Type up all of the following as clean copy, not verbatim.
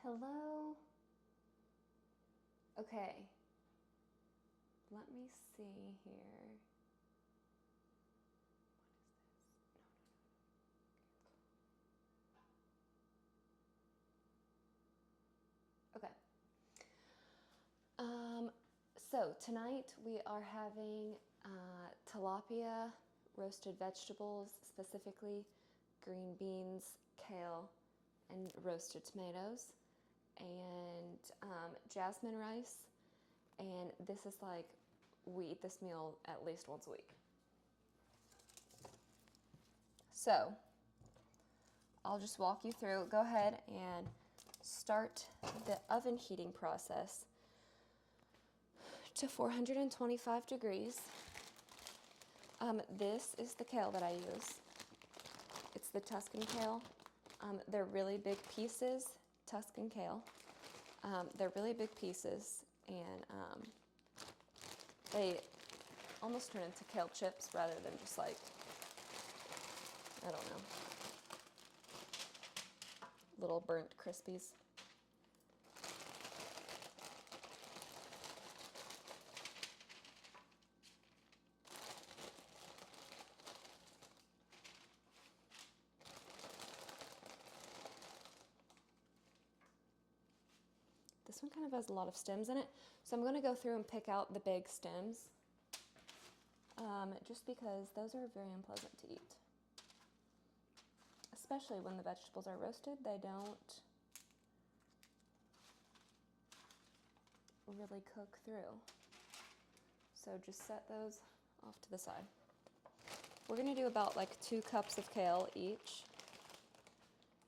Hello? Okay. Let me see here. What is this? No. Okay. So tonight we are having tilapia, roasted vegetables, specifically green beans, kale, and roasted tomatoes, and jasmine rice. And this is like, we eat this meal at least once a week. So I'll just walk you through. Go ahead and start the oven heating process to 425 degrees. This is the kale that I use. It's the Tuscan kale. They're really big pieces, Tuscan kale. They're really big pieces, and they almost turn into kale chips rather than just like, I don't know, little burnt crispies. This one kind of has a lot of stems in it, so I'm going to go through and pick out the big stems, just because those are very unpleasant to eat. Especially when the vegetables are roasted, they don't really cook through. So just set those off to the side. We're going to do about like 2 cups of kale each.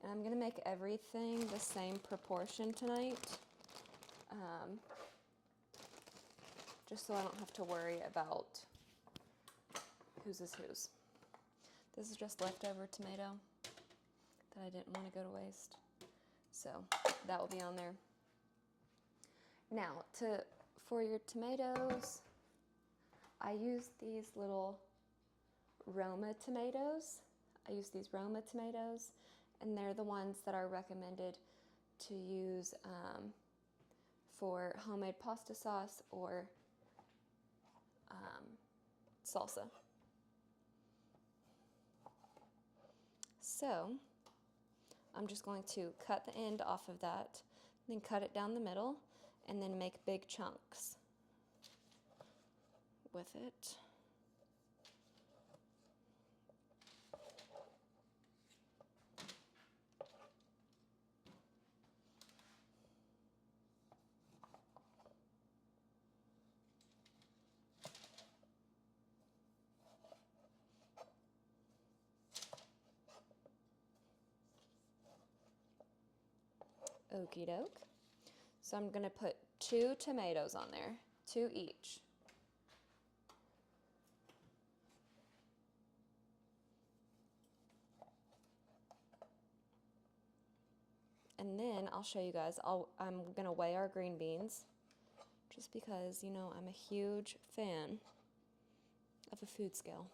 And I'm going to make everything the same proportion tonight. Just so I don't have to worry about whose is whose. This is just leftover tomato that I didn't want to go to waste. So that will be on there. Now, for your tomatoes, I use these little Roma tomatoes. I use these Roma tomatoes, and they're the ones that are recommended to use for homemade pasta sauce or salsa. So I'm just going to cut the end off of that, then cut it down the middle, and then make big chunks with it. Okie doke. So I'm going to put 2 tomatoes on there, 2 each. And then I'll show you guys, I'm going to weigh our green beans, just because, you know, I'm a huge fan of a food scale.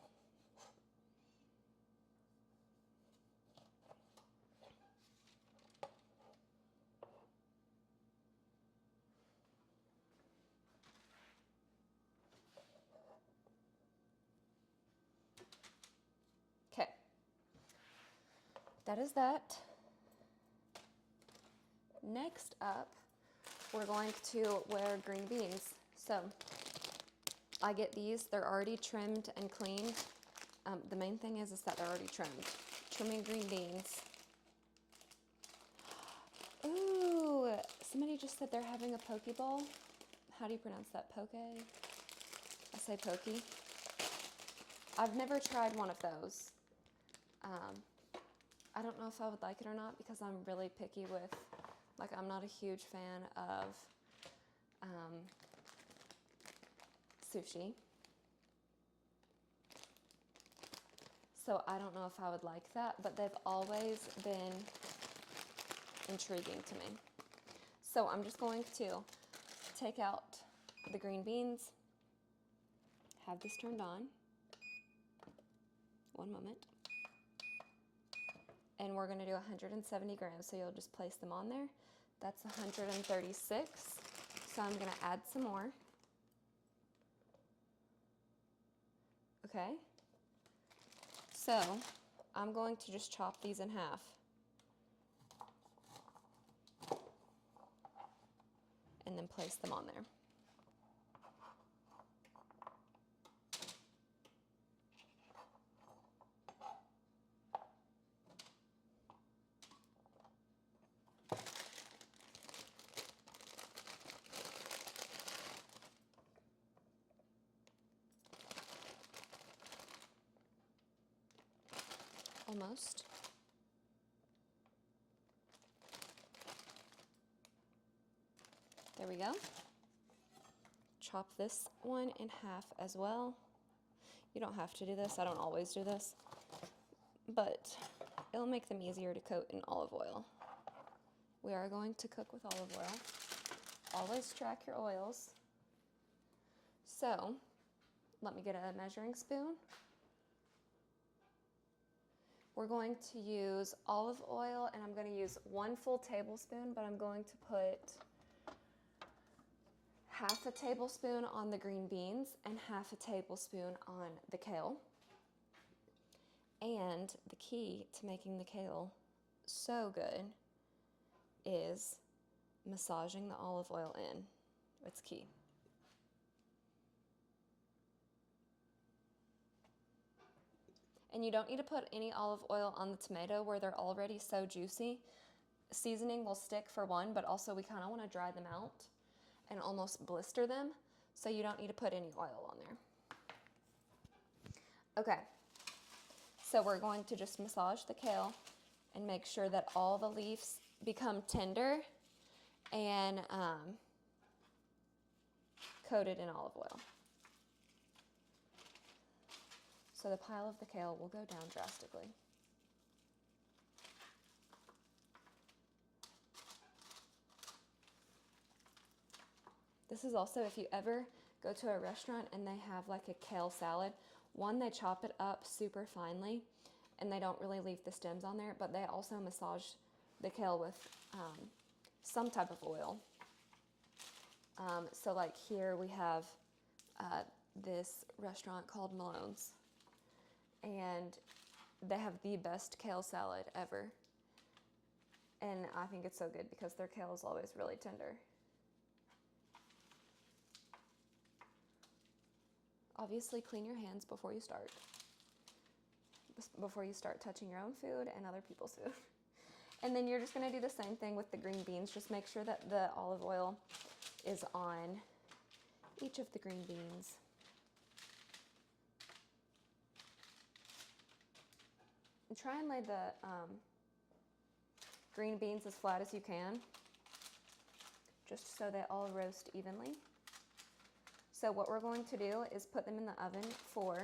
Okay, that is that. Next up, we're going to weigh our green beans. So I get these, they're already trimmed and cleaned. The main thing is that they're already trimmed. Trimming green beans. Ooh, somebody just said they're having a poke bowl. How do you pronounce that? Poke? I say pokey. I've never tried one of those. I don't know if I would like it or not, because I'm really picky with, like, I'm not a huge fan of sushi. So I don't know if I would like that, but they've always been intriguing to me. So I'm just going to take out the green beans, have this turned on. One moment. And we're going to do 170 grams, so you'll just place them on there. That's 136. So I'm gonna add some more. Okay. So I'm going to just chop these in half. And then place them on there. Almost. There we go. Chop this one in half as well. You don't have to do this. I don't always do this, but it'll make them easier to coat in olive oil. We are going to cook with olive oil. Always track your oils. So, let me get a measuring spoon. We're going to use olive oil, and I'm going to use 1 full tablespoon, but I'm going to put half a tablespoon on the green beans and half a tablespoon on the kale. And the key to making the kale so good is massaging the olive oil in. It's key. And you don't need to put any olive oil on the tomato where they're already so juicy. Seasoning will stick for one, but also we kind of want to dry them out and almost blister them, so you don't need to put any oil on there. Okay, so we're going to just massage the kale and make sure that all the leaves become tender and coated in olive oil. So the pile of the kale will go down drastically. This is also if you ever go to a restaurant and they have like a kale salad. One, they chop it up super finely and they don't really leave the stems on there, but they also massage the kale with some type of oil. So like here we have this restaurant called Malone's, and they have the best kale salad ever. And I think it's so good because their kale is always really tender. Obviously, clean your hands before you start. Before you start touching your own food and other people's food. And then you're just gonna do the same thing with the green beans. Just make sure that the olive oil is on each of the green beans. And try and lay the green beans as flat as you can, just so they all roast evenly. So what we're going to do is put them in the oven for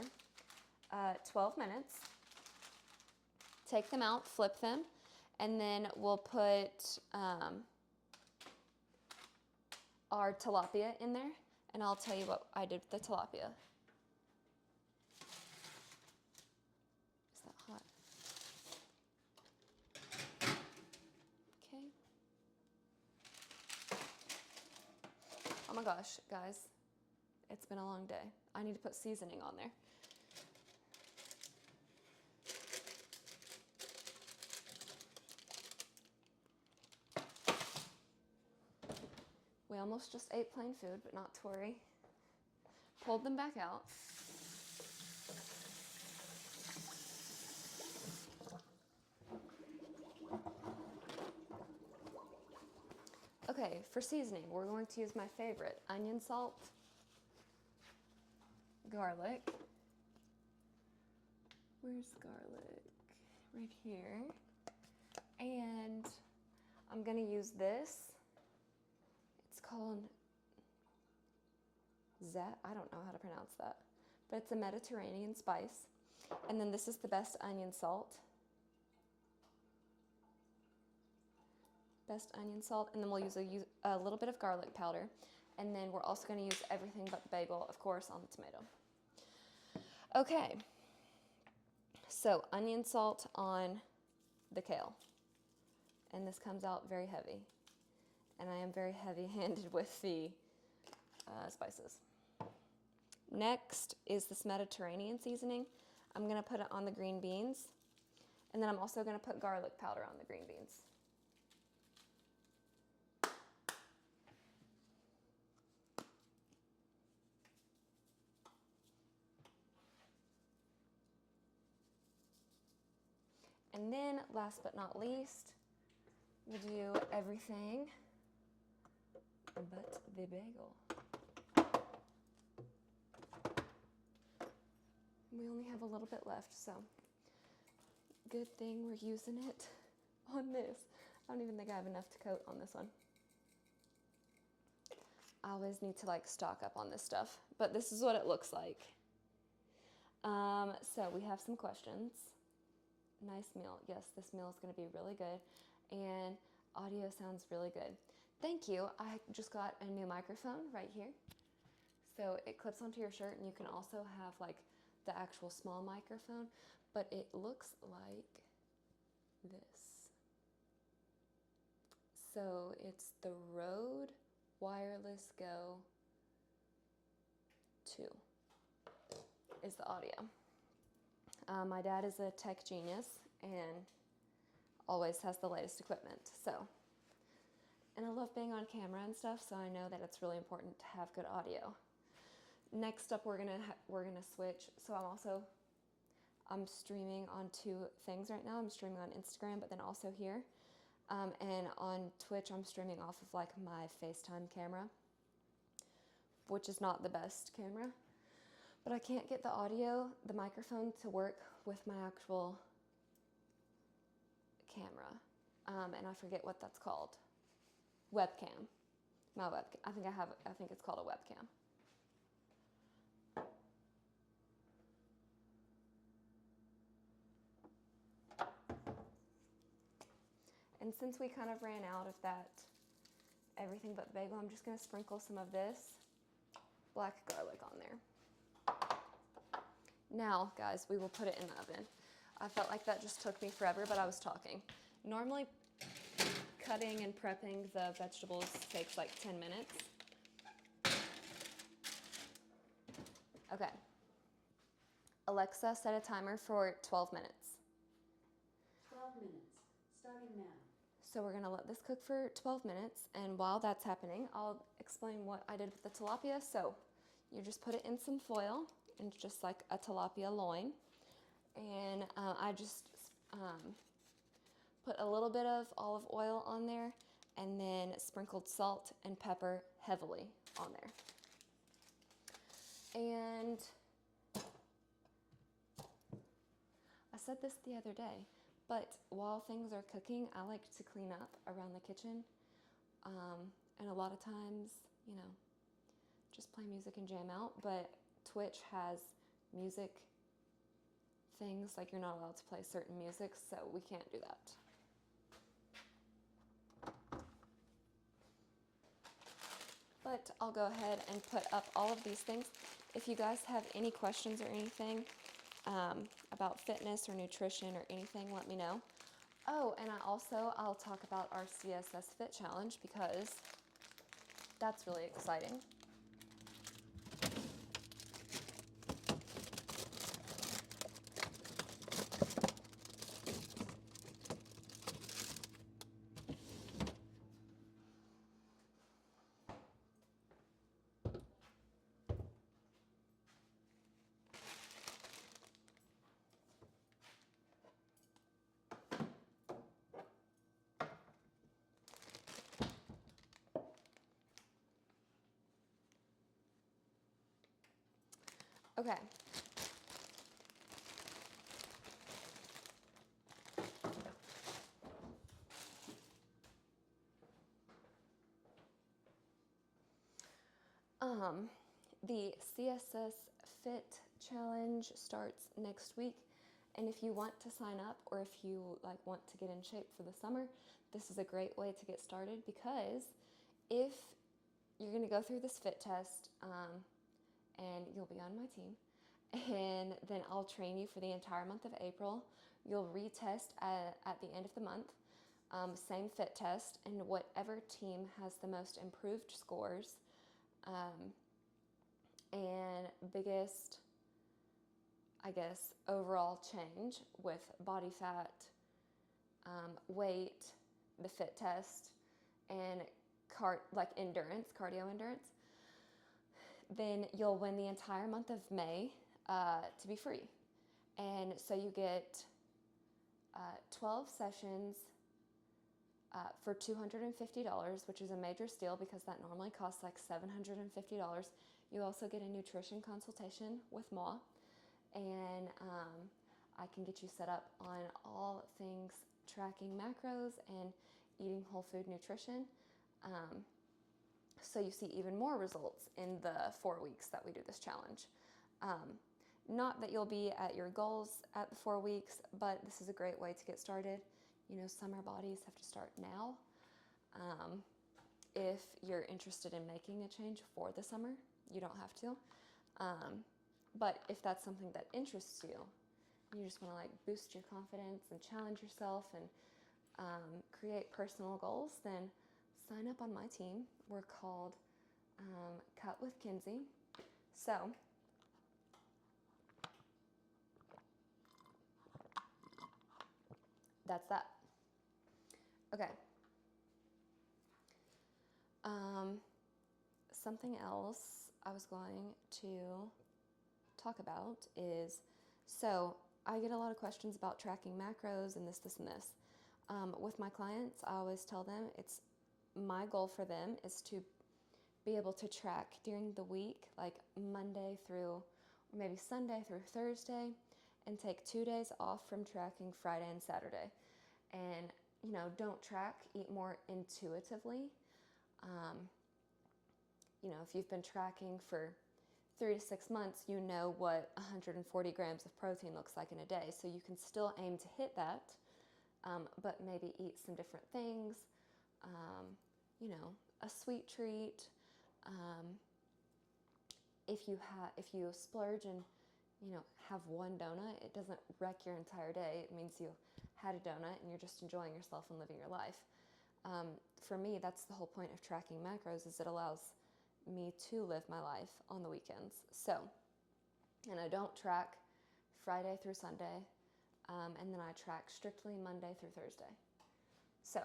12 minutes. Take them out, flip them, and then we'll put our tilapia in there, and I'll tell you what I did with the tilapia. Is that hot? Okay. Oh my gosh, guys. It's been a long day. I need to put seasoning on there. We almost just ate plain food, but not to worry. Pulled them back out. Okay, for seasoning, we're going to use my favorite, onion salt, garlic. Where's garlic? Right here. And I'm gonna use this. It's called Zet. I don't know how to pronounce that, but it's a Mediterranean spice. And then this is the best onion salt. Best onion salt. And then we'll use a little bit of garlic powder. And then we're also going to use everything but the bagel, of course, on the tomato. Okay, so onion salt on the kale. And this comes out very heavy. and I am very heavy-handed with the spices. Next is this Mediterranean seasoning. I'm gonna put it on the green beans, and then I'm also gonna put garlic powder on the green beans. And then, last but not least, we'll do everything but the bagel. We only have a little bit left, so good thing we're using it on this. I don't even think I have enough to coat on this one. I always need to like stock up on this stuff, but this is what it looks like. So we have some questions. Nice meal. Yes, this meal is going to be really good, and audio sounds really good. Thank you. I just got a new microphone right here. So it clips onto your shirt, and you can also have like the actual small microphone, but it looks like this. So it's the Rode Wireless Go 2 is the audio. My dad is a tech genius and always has the latest equipment. And I love being on camera and stuff, so I know that it's really important to have good audio. Next up, we're gonna switch. So I'm streaming on two things right now. I'm streaming on Instagram, but then also here. And on Twitch, I'm streaming off of like my FaceTime camera, which is not the best camera. But I can't get the microphone to work with my actual camera. And I forget what that's called. Webcam. My webcam. I think it's called a webcam. And since we kind of ran out of that everything but bagel, I'm just gonna sprinkle some of this black garlic on there. Now, guys, we will put it in the oven. I felt like that just took me forever, but I was talking. Normally, cutting and prepping the vegetables takes like 10 minutes. Okay. Alexa, set a timer for 12 minutes. 12 minutes, starting now. So we're gonna let this cook for 12 minutes, and while that's happening, I'll explain what I did with the tilapia. So you just put it in some foil, and just like a tilapia loin. And I just put a little bit of olive oil on there, and then sprinkled salt and pepper heavily on there. And I said this the other day, but while things are cooking, I like to clean up around the kitchen. And a lot of times, you know, just play music and jam out, but Twitch has music things, like you're not allowed to play certain music, so we can't do that. But I'll go ahead and put up all of these things. If you guys have any questions or anything about fitness or nutrition or anything, let me know. Oh, and I'll talk about our CSS Fit Challenge because that's really exciting. Okay. The CSS Fit Challenge starts next week, and if you want to sign up or if you want to get in shape for the summer, this is a great way to get started, because if you're going to go through this fit test, and you'll be on my team, and then I'll train you for the entire month of April. You'll retest at the end of the month, Same fit test, and whatever team has the most improved scores and biggest, I guess, overall change with body fat, weight, the fit test, and cardio endurance, then you'll win the entire month of May to be free. And so you get 12 sessions for $250, which is a major steal because that normally costs like $750. You also get a nutrition consultation with Ma, and I can get you set up on all things tracking macros and eating whole food nutrition. So you see even more results in the 4 weeks that we do this challenge. Not that you'll be at your goals at the 4 weeks, but this is a great way to get started. You know, summer bodies have to start now. If you're interested in making a change for the summer, you don't have to. But if that's something that interests you, you just want to like boost your confidence and challenge yourself and create personal goals, then sign up on my team. We're called Cut with Kenzie. So that's that. Okay. Something else I was going to talk about is, so I get a lot of questions about tracking macros and this, and this. With my clients, I always tell them it's my goal for them is to be able to track during the week, like Monday through, or maybe Sunday through Thursday, and take 2 days off from tracking Friday and Saturday. And, you know, don't track, eat more intuitively. You know, if you've been tracking for 3 to 6 months, you know what 140 grams of protein looks like in a day. So you can still aim to hit that, but maybe eat some different things, you know, a sweet treat. If you splurge and, you know, have one donut, it doesn't wreck your entire day. It means you had a donut and you're just enjoying yourself and living your life. For me, that's the whole point of tracking macros, is it allows me to live my life on the weekends. So, and I don't track Friday through Sunday, and then I track strictly Monday through Thursday. So,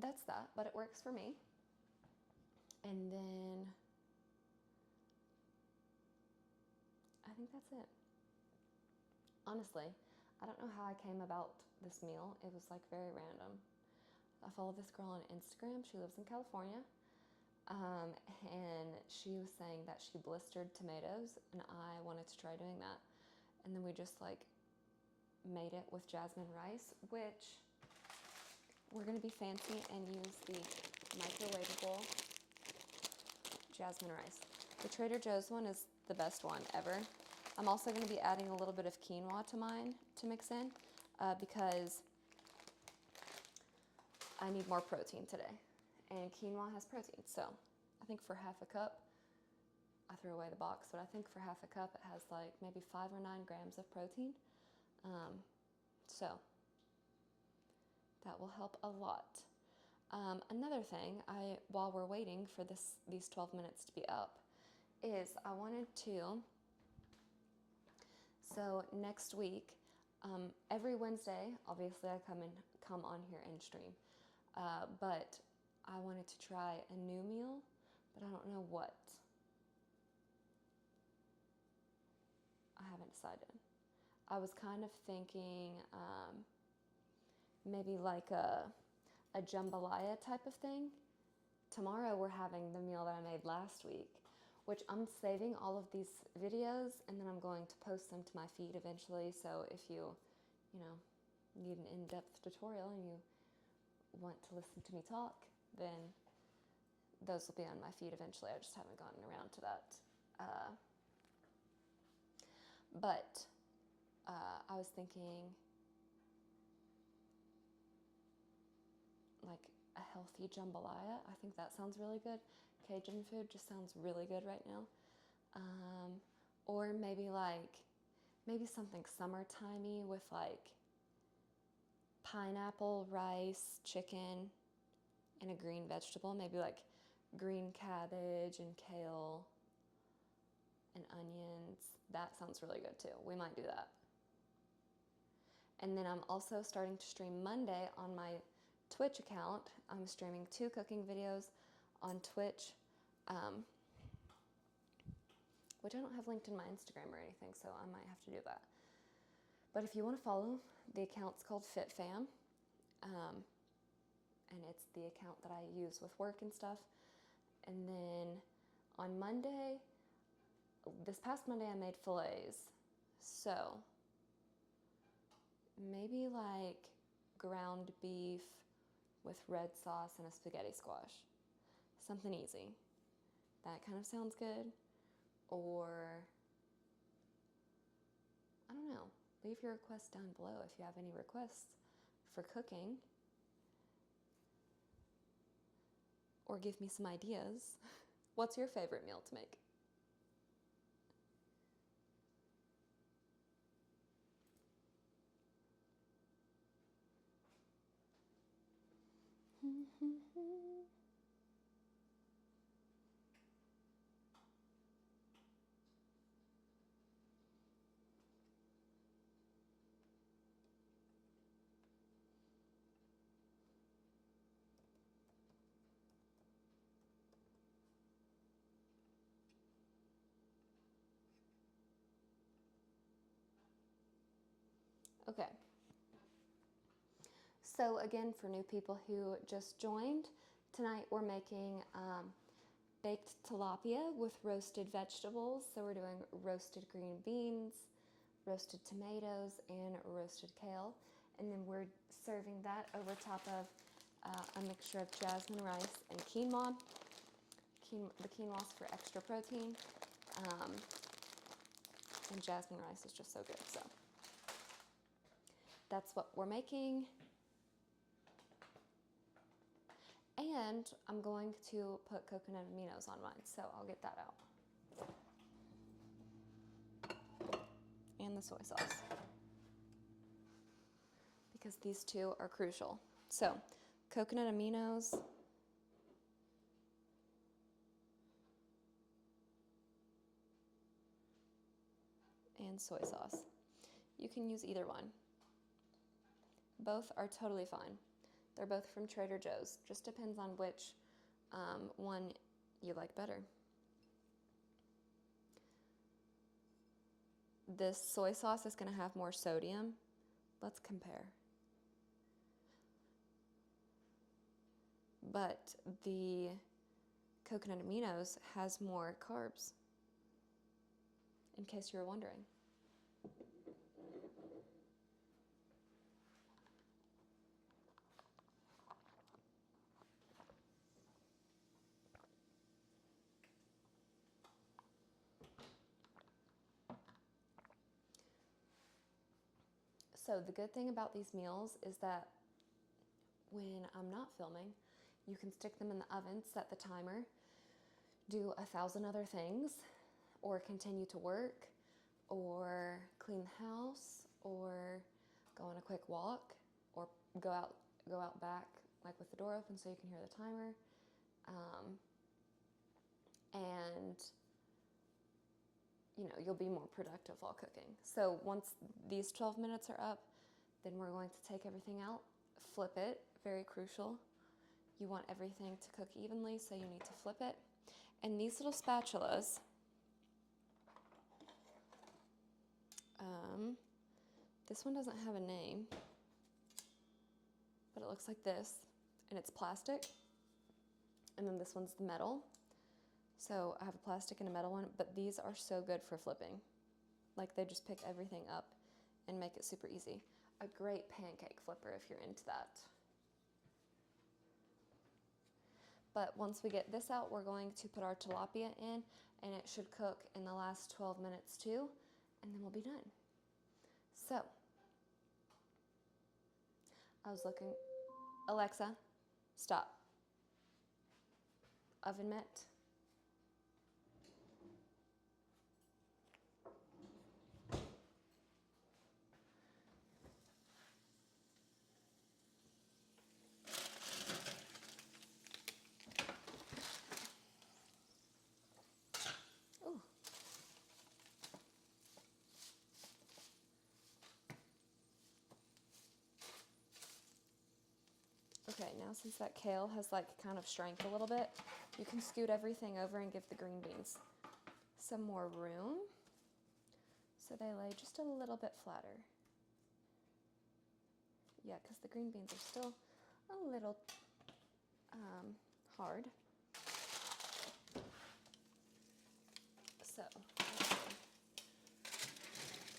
that's that, but it works for me. And then I think that's it. Honestly, I don't know how I came about this meal. It was like very random. I follow this girl on Instagram. She lives in California. And she was saying that she blistered tomatoes, and I wanted to try doing that. And then we just like made it with jasmine rice, which we're gonna be fancy and use the microwavable jasmine rice. The Trader Joe's one is the best one ever. I'm also gonna be adding a little bit of quinoa to mine to mix in because I need more protein today, and quinoa has protein. So I think for half a cup, I threw away the box, but I think for half a cup it has like maybe 5 or 9 grams of protein. So that will help a lot. Another thing, while we're waiting for these 12 minutes to be up, is I wanted to, so next week, every Wednesday, obviously I come on here and stream. But I wanted to try a new meal, but I don't know what. I haven't decided. I was kind of thinking maybe like a jambalaya type of thing. Tomorrow we're having the meal that I made last week, which I'm saving all of these videos and then I'm going to post them to my feed eventually. So if you need an in-depth tutorial and you want to listen to me talk, then those will be on my feed eventually. I just haven't gotten around to that. But I was thinking like a healthy jambalaya. I think that sounds really good. Cajun food just sounds really good right now. Or maybe something summertimey with like pineapple, rice, chicken, and a green vegetable, maybe like green cabbage and kale and onions. That sounds really good too. We might do that. And then I'm also starting to stream Monday on my Twitch account. I'm streaming 2 cooking videos on Twitch, which I don't have linked in my Instagram or anything, so I might have to do that. But if you want to follow, the account's called Fytfam, and it's the account that I use with work and stuff. And then on Monday, this past Monday, I made fillets. So maybe like ground beef with red sauce and a spaghetti squash. Something easy. That kind of sounds good. Or, I don't know. Leave your requests down below if you have any requests for cooking. Or give me some ideas. What's your favorite meal to make? Okay. So again, for new people who just joined, tonight we're making baked tilapia with roasted vegetables. So we're doing roasted green beans, roasted tomatoes, and roasted kale. And then we're serving that over top of a mixture of jasmine rice and quinoa. The quinoa is for extra protein. And jasmine rice is just so good. So that's what we're making. And I'm going to put coconut aminos on mine, so I'll get that out. And the soy sauce. Because these 2 are crucial. So, coconut aminos. And soy sauce. You can use either one. Both are totally fine. They're both from Trader Joe's. Just depends on which one you like better. This soy sauce is going to have more sodium. Let's compare. But the coconut aminos has more carbs, in case you were wondering. So the good thing about these meals is that when I'm not filming, you can stick them in the oven, set the timer, do 1,000 other things, or continue to work, or clean the house, or go on a quick walk, or go out back, like with the door open so you can hear the timer. And you'll be more productive while cooking. So once these 12 minutes are up, then we're going to take everything out, flip it, very crucial. You want everything to cook evenly, so you need to flip it. And these little spatulas, this one doesn't have a name, but it looks like this, and it's plastic. And then this one's the metal. So I have a plastic and a metal one, but these are so good for flipping. Like, they just pick everything up and make it super easy. A great pancake flipper if you're into that. But once we get this out, we're going to put our tilapia in, and it should cook in the last 12 minutes too, and then we'll be done. So, I was looking, Alexa, stop. Oven mitt. Okay, now since that kale has like kind of shrank a little bit, you can scoot everything over and give the green beans some more room so they lay just a little bit flatter. Yeah, because the green beans are still a little hard. So,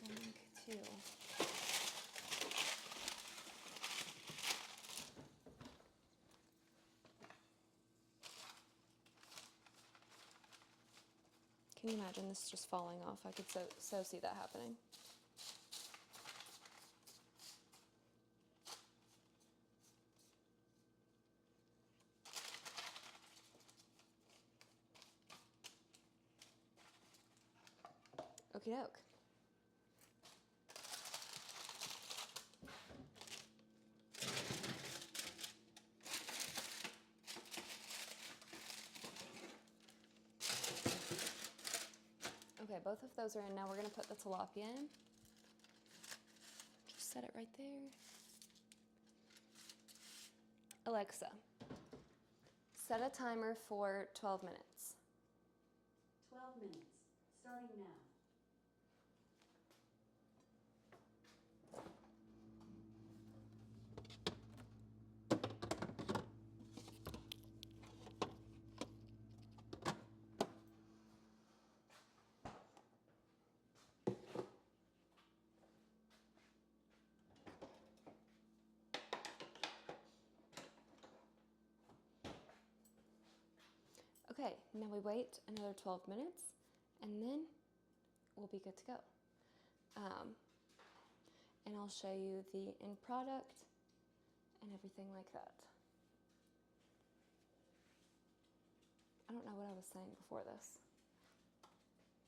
one, two. Can you imagine this just falling off? I could so see that happening. Okie doke. Okay, both of those are in. Now we're going to put the tilapia in. Just set it right there. Alexa, set a timer for 12 minutes. 12 minutes, starting now. Okay, now we wait another 12 minutes and then we'll be good to go. And I'll show you the end product and everything like that. I don't know what I was saying before this,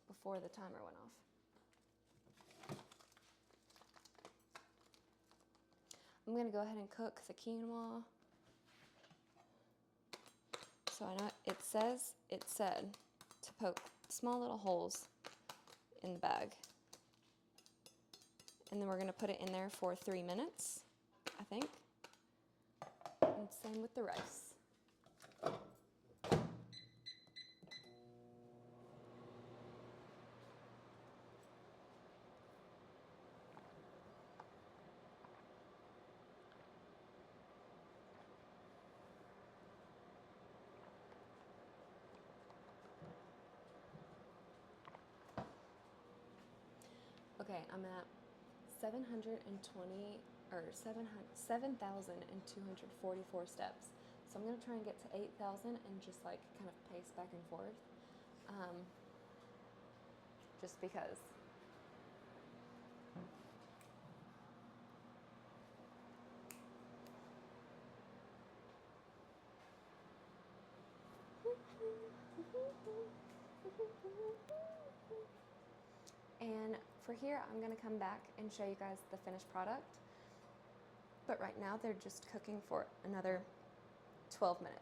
before the timer went off. I'm gonna go ahead and cook the quinoa. So I know it said to poke small little holes in the bag. And then we're gonna put it in there for 3 minutes, I think. And same with the rice. Okay, I'm at 720 or 7,244 steps. So I'm gonna try and get to 8,000 and just like kind of pace back and forth. Just because. And for here, I'm gonna come back and show you guys the finished product. But right now, they're just cooking for another 12 minutes.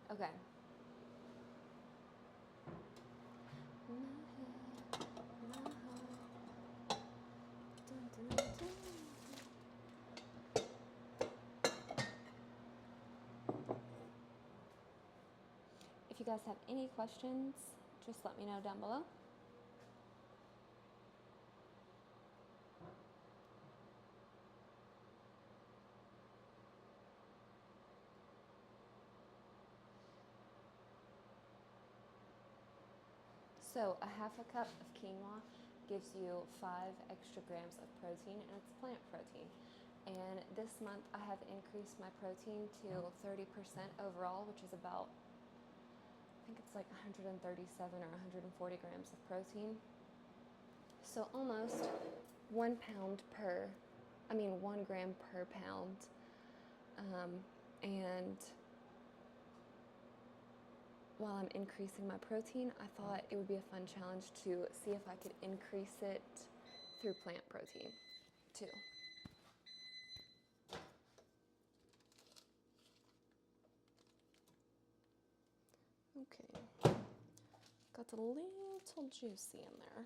Okay. If you guys have any questions, just let me know down below. So a half a cup of quinoa gives you 5 extra grams of protein, and it's plant protein. And this month I have increased my protein to 30% overall, which is about, I think it's like 137 or 140 grams of protein. So almost 1 gram per pound. And while I'm increasing my protein, I thought it would be a fun challenge to see if I could increase it through plant protein too. Okay, got a little juicy in there.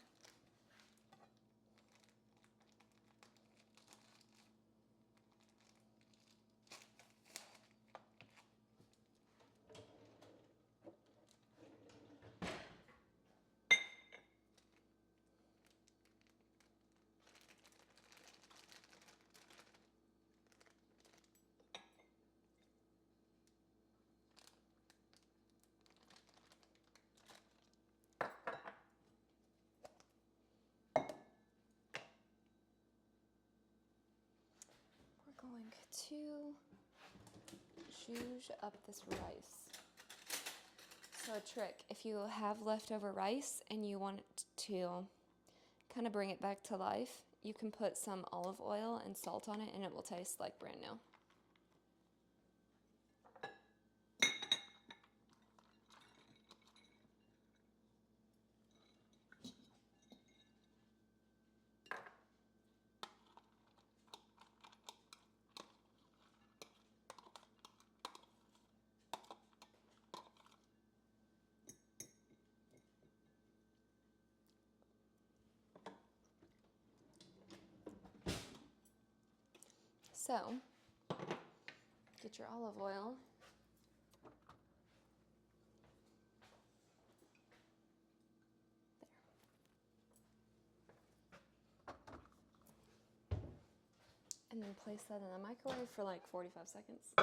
We're going to zhuzh up this rice. So a trick, if you have leftover rice and you want to kind of bring it back to life, you can put some olive oil and salt on it and it will taste like brand new. So, get your olive oil. There. And then place that in the microwave for like 45 seconds.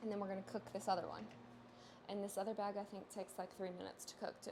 And then we're going to cook this other one. And this other bag I think takes like 3 minutes to cook too.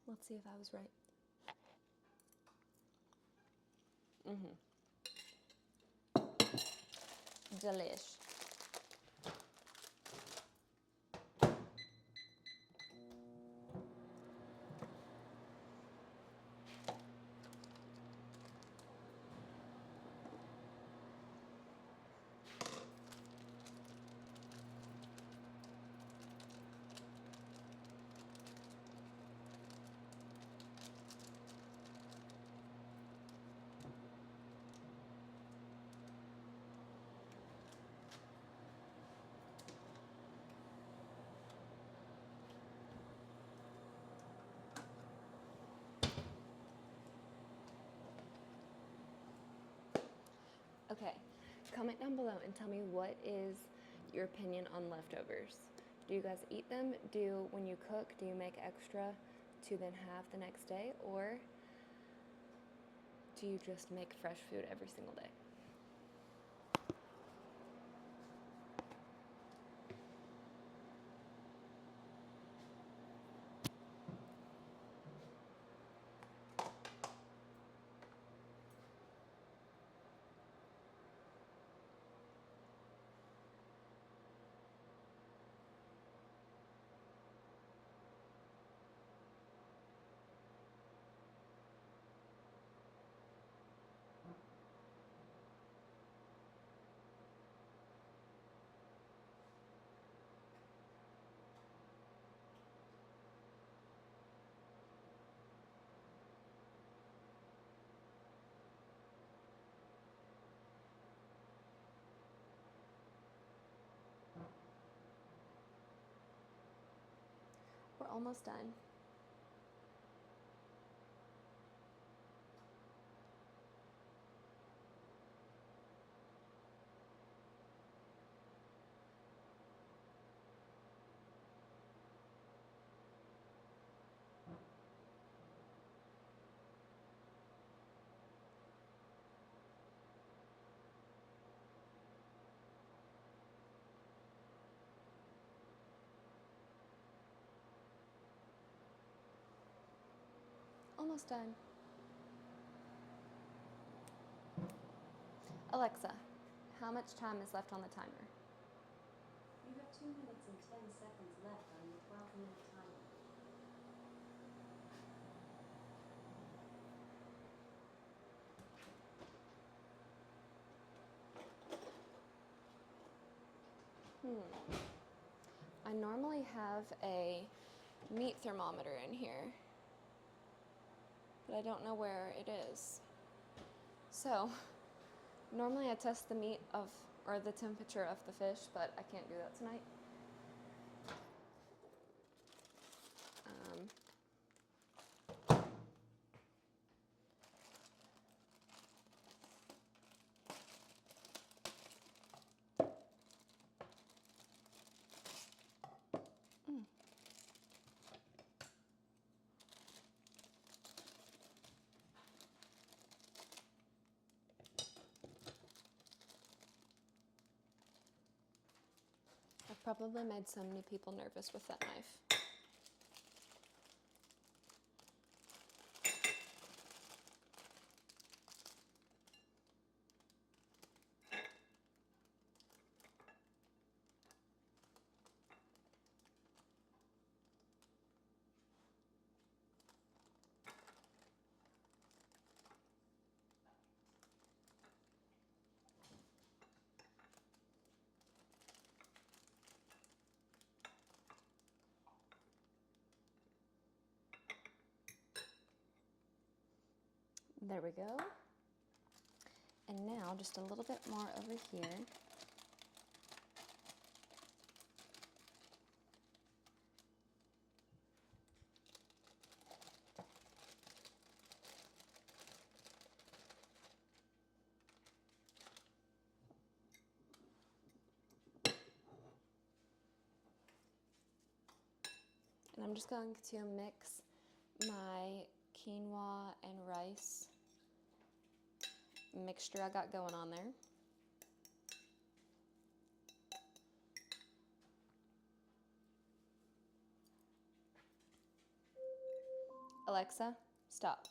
Let's see if I was right. Delish. Okay, comment down below and tell me what is your opinion on leftovers. Do you guys eat them? When you cook, do you make extra to then have the next day? Or do you just make fresh food every single day? almost done. Almost done. Alexa, how much time is left on the timer? You have 2 minutes and 10 seconds left on your 12-minute timer. I normally have a meat thermometer in here, but I don't know where it is. So, normally I test the meat of, or the temperature of the fish, but I can't do that tonight. I've probably made so many people nervous with that knife. There we go. And now just a little bit more over here. And I'm just going to mix my quinoa and rice mixture I got going on there. Alexa, stop.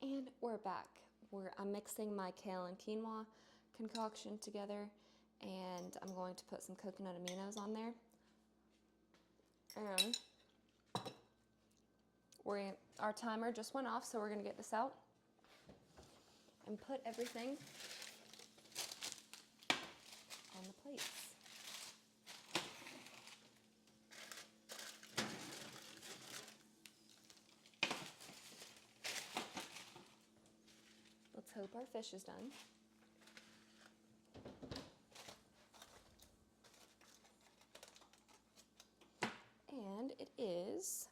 And we're back. I'm mixing my kale and quinoa concoction together, and I'm going to put some coconut aminos on there. And our timer just went off, so we're going to get this out and put everything on the plates. Let's hope our fish is done. And it is.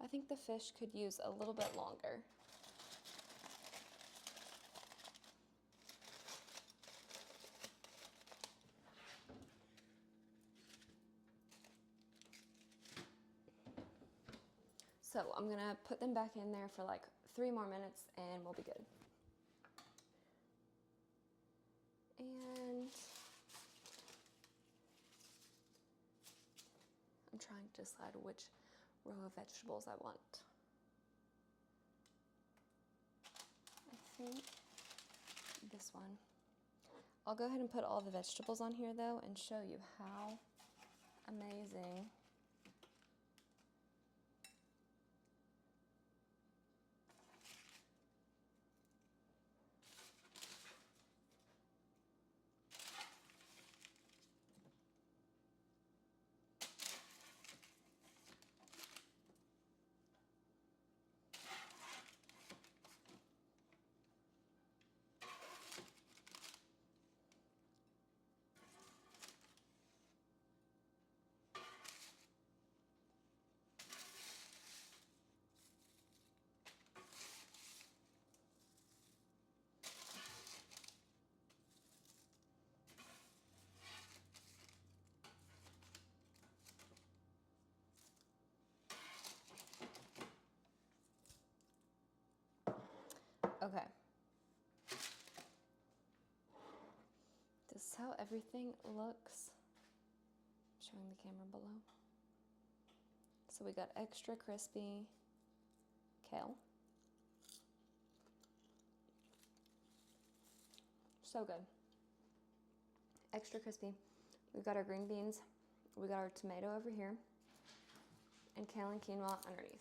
I think the fish could use a little bit longer. So I'm gonna put them back in there for like 3 more minutes and we'll be good. And I'm trying to decide which row of vegetables I want. I think this one. I'll go ahead and put all the vegetables on here though and show you how amazing Okay. This is how everything looks. Showing the camera below. So we got extra crispy kale. So good. Extra crispy. We've got our green beans. We got our tomato over here. And kale and quinoa underneath.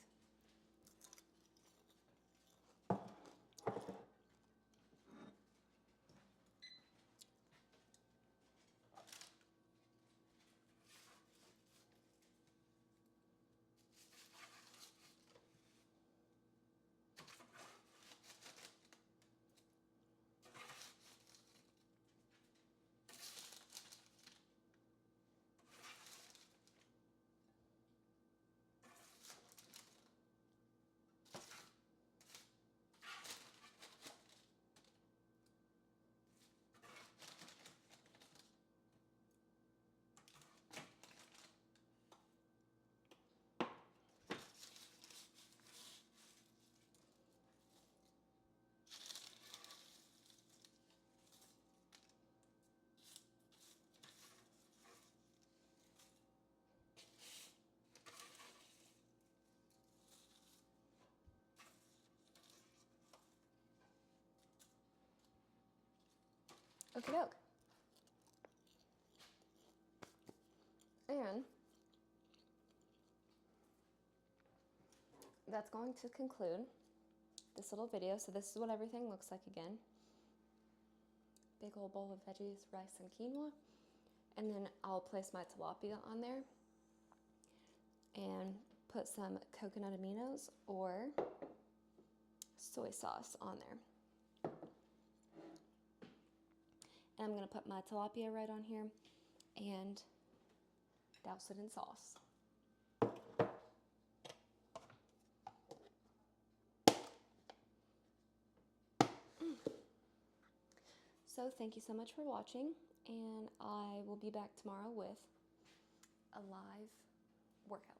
Okie doke. And that's going to conclude this little video. So this is what everything looks like again. Big old bowl of veggies, rice, and quinoa. And then I'll place my tilapia on there and put some coconut aminos or soy sauce on there. And I'm going to put my tilapia right on here and douse it in sauce. So thank you so much for watching, and I will be back tomorrow with a live workout.